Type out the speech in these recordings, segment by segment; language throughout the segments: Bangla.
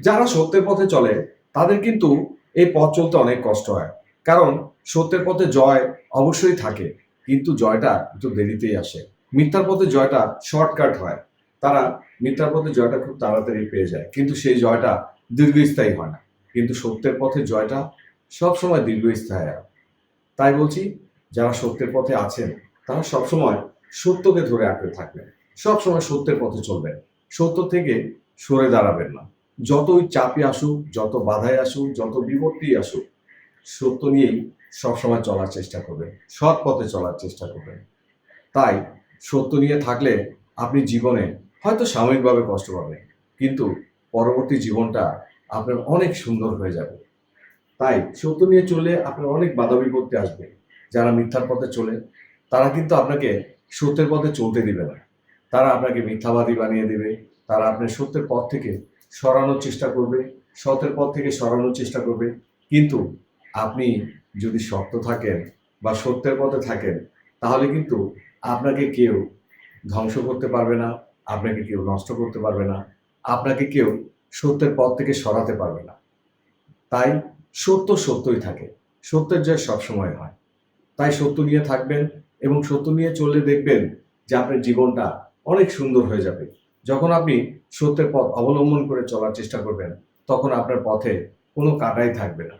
যারা সত্যের পথে চলে তাদের কিন্তু এই পথ চলতে অনেক কষ্ট হয়। কারণ সত্যের পথে জয় অবশ্যই থাকে, কিন্তু জয়টা একটু দেরিতেই আসে। মিথ্যার পথে জয়টা শর্টকাট হয়। তারা মিথ্যার পথে জয়টা খুব তাড়াতাড়ি পেয়ে যায়, কিন্তু সেই জয়টা দীর্ঘস্থায়ী হয় না। কিন্তু সত্যের পথে জয়টা সবসময় দীর্ঘস্থায়ী হয়। তাই বলছি, যারা সত্যের পথে আছেন তারা সবসময় সত্যকে ধরে আঁকড়ে থাকবেন, সবসময় সত্যের পথে চলবেন, সত্য থেকে সরে দাঁড়াবেন না। যতই চাপে আসুক, যত বাধায় আসুক, যত বিপত্তি আসুক, সত্য নিয়েই সবসময় চলার চেষ্টা করবেন, সৎ পথে চলার চেষ্টা করবেন। তাই সত্য নিয়ে থাকলে আপনি জীবনে হয়তো সাময়িকভাবে কষ্ট পাবেন, কিন্তু পরবর্তী জীবনটা আপনার অনেক সুন্দর হয়ে যাবে। তাই সত্য নিয়ে চললে আপনার অনেক বাধা বিপত্তি আসবে। যারা মিথ্যার পথে চলে তারা কিন্তু আপনাকে সত্যের পথে চলতে দিবে না। তারা আপনাকে মিথ্যাবাদী বানিয়ে দেবে। তারা আপনার সত্যের পথ থেকে সরানোর চেষ্টা করবে, সতের পথ থেকে সরানোর চেষ্টা করবে। কিন্তু আপনি যদি শক্ত থাকেন বা সত্যের পথে থাকেন, তাহলে কিন্তু আপনাকে কেউ ধ্বংস করতে পারবে না, আপনাকে কেউ নষ্ট করতে পারবে না, আপনাকে কেউ সত্যের পথ থেকে সরাতে পারবে না। তাই সত্য সত্যই থাকে। সত্যের জয় সবসময় হয়। তাই সত্য নিয়ে থাকবেন এবং সত্য নিয়ে চললে দেখবেন যে আপনার জীবনটা অনেক সুন্দর হয়ে যাবে। যখন আপনি সত্যের পথ অবলম্বন করে চলার চেষ্টা করবেন, তখন আপনার পথে কোনো কাঁটাই থাকবে না।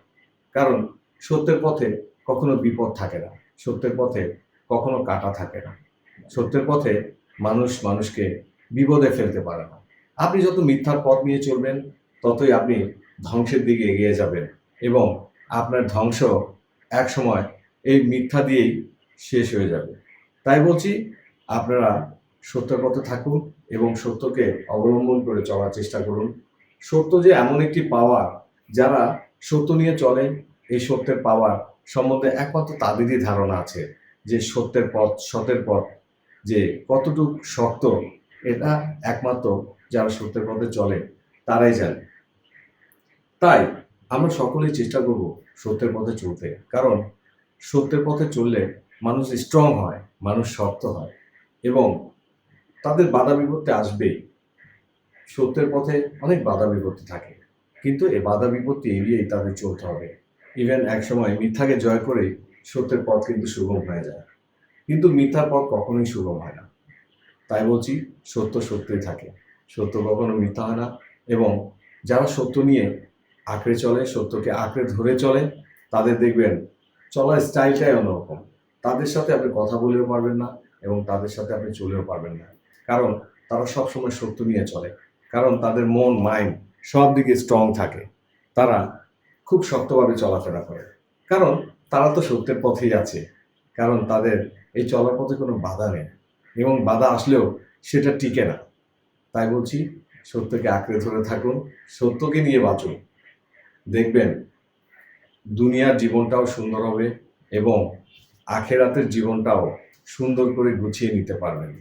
কারণ সত্যের পথে কখনো বিপদ থাকে না। সত্যের পথে কখনো কাঁটা থাকে না। সত্যের পথে মানুষ মানুষকে বিপদে ফেলতে পারে না। আপনি যত মিথ্যার পথ নিয়ে চলবেন, ততই আপনি ধ্বংসের দিকে এগিয়ে যাবেন এবং আপনার ধ্বংস একসময় এই মিথ্যা দিয়েই শেষ হয়ে যাবে। তাই বলছি, আপনারা সত্যের পথে থাকুন এবং সত্যকে অবলম্বন করে চলার চেষ্টা করুন। সত্য যে এমন একটি পাওয়ার, যারা সত্য নিয়ে চলে, এই সত্যের পাওয়ার সম্বন্ধে একমাত্র তাদেরই ধারণা আছে যে সত্যের পথ, সতের পথ যে কতটুক শক্ত, এটা একমাত্র যারা সত্যের পথে চলে তারাই জানে। তাই আমরা সকলেই চেষ্টা করব সত্যের পথে চলতে। কারণ সত্যের পথে চললে মানুষ স্ট্রং হয়, মানুষ শক্ত হয় এবং তাদের বাধা বিপত্তি আসবেই। সত্যের পথে অনেক বাধা বিপত্তি থাকে, কিন্তু এই বাধা বিপত্তি এড়িয়েই তাদের চলতে হবে। ইভেন একসময় মিথ্যাকে জয় করেই সত্যের পথ কিন্তু সুগম হয়ে যায়। কিন্তু মিথ্যার পথ কখনোই সুগম হয় না। তাই বলছি, সত্য সত্যই থাকে। সত্য কখনো মিথ্যা হয় না এবং যারা সত্য নিয়ে আঁকড়ে চলে, সত্যকে আঁকড়ে ধরে চলে, তাদের দেখবেন চলার স্টাইলটাই অন্যরকম। তাদের সাথে আপনি কথা বলেও পারবেন না এবং তাদের সাথে আপনি চলেও পারবেন না। কারণ তারা সবসময় সত্য নিয়ে চলে। কারণ তাদের মন, মাইন্ড সব দিকে স্ট্রং থাকে। তারা খুব শক্তভাবে চলাফেরা করে। কারণ তারা তো সত্যের পথেই আছে। কারণ তাদের এই চলার পথে কোনো বাধা নেই এবং বাধা আসলেও সেটা টিকে না। তাই বলছি, সত্যকে আঁকড়ে ধরে থাকুন, সত্যকে নিয়ে বাঁচুন। দেখবেন দুনিয়ার জীবনটাও সুন্দর হবে এবং আখেরাতের জীবনটাও সুন্দর করে গুছিয়ে নিতে পারবেন।